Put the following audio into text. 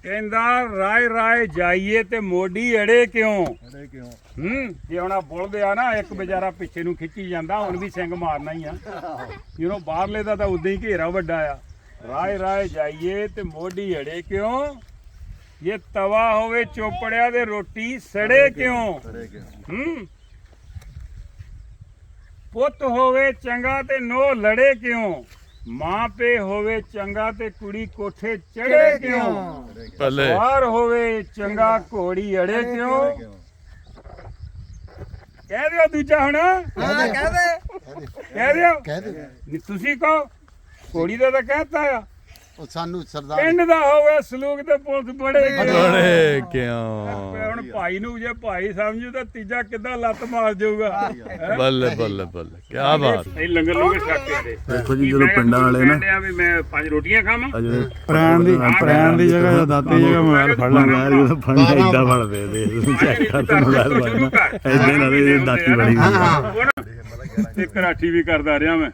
ਕਹਿੰਦਾ ਰਾਏ ਰਾਏ ਜਾਈਏ ਤੇ ਮੋਢੀ ਅੜੇ ਕਿਉਂ? ਜੇ ਹੁਣ ਬੁਲਦ ਆ ਨਾ ਇੱਕ ਵਿਚਾਰਾ ਪਿੱਛੇ ਨੂੰ ਖਿੱਚੀ ਜਾਂਦਾ ਹੁਣ ਵੀ ਸਿੰਘ ਮਾਰਨਾ ਹੀ ਆ ਜਿਹਨੂੰ ਬਾਹਰਲੇ ਦਾ ਤਾਂ ਉਦਾਂ ਹੀ ਘੇਰਾ ਵੱਡਾ ਆ। ਰਾਏ ਰਾਏ ਜਾਈਏ ਤੇ ਮੋਢੀ ਅੜੇ ਕਿਉਂ? ਜੇ ਤਵਾ ਹੋਵੇ ਚੋਪੜਿਆ ਤੇ ਰੋਟੀ ਸੜੇ ਕਿਉਂ? ਪੁੱਤ ਹੋਵੇ ਚੰਗਾ ਤੇ ਨੋ ਲੜੇ ਕਿਉਂ? ਮਾਂ ਪੇ ਹੋਵੇ ਚੰਗਾ ਤੇ ਕੁੜੀ ਕੋਠੇ ਚੜੇ ਕਿਉਂ? ਸਵਾਰ ਹੋਵੇ ਚੰਗਾ ਘੋੜੀ ਅੜੇ ਕਿਉਂ? ਕਹਿ ਦਿਓ ਦੂਜਾ ਹੁਣ। ਕਹਿ ਦਿਓ ਤੁਸੀਂ ਕਹੋ। ਘੋੜੀ ਦਾ ਤਾਂ ਕਹਿਤਾ ਆ। ਸਾਨੂੰ ਸਰਦਾਰ ਪਿੰਡ ਦਾ ਹੋਵੇ ਸਲੂਕ ਤੇ ਪੁਲਿਸ ਬੜੇ ਕਿਉਂ? ਹੁਣ ਭਾਈ ਨੂੰ ਜੇ ਭਾਈ ਸਮਝੂ ਤਾਂ ਤੀਜਾ ਕਿੱਦਾਂ ਲੱਤ ਮਾਰ ਜਾਊਗਾ। ਬੱਲੇ ਬੱਲੇ ਬੱਲੇ ਕੀ ਬਾਤ। ਇਹ ਲੰਗਰ ਲੰਗਰ ਛੱਕ ਕੇ ਦੇਖੋ ਜੀ ਜਦੋਂ ਪਿੰਡਾਂ ਵਾਲੇ ਨਾ ਵੀ ਮੈਂ 5 ਰੋਟੀਆਂ ਖਾਵਾਂ ਪ੍ਰੈਣ ਦੀ ਜਗ੍ਹਾ ਦਾਤੇ ਦੀ ਜਗ੍ਹਾ ਮੋਬਾਈਲ ਫੜ ਲੈਂਦਾ ਯਾਰ ਜਦੋਂ ਫੜਨਾ ਏਦਾਂ ਫੜਦੇ ਦੇ ਚੈੱਕ ਕਰ ਤੂੰ ਮੋਬਾਈਲ ਫੜਨਾ ਏਦਾਂ ਨਾਲ ਦਾਤੀ ਬਣੀ ਤੇ ਕਰਾਠੀ ਵੀ ਕਰਦਾ ਰਿਹਾ ਮੈਂ।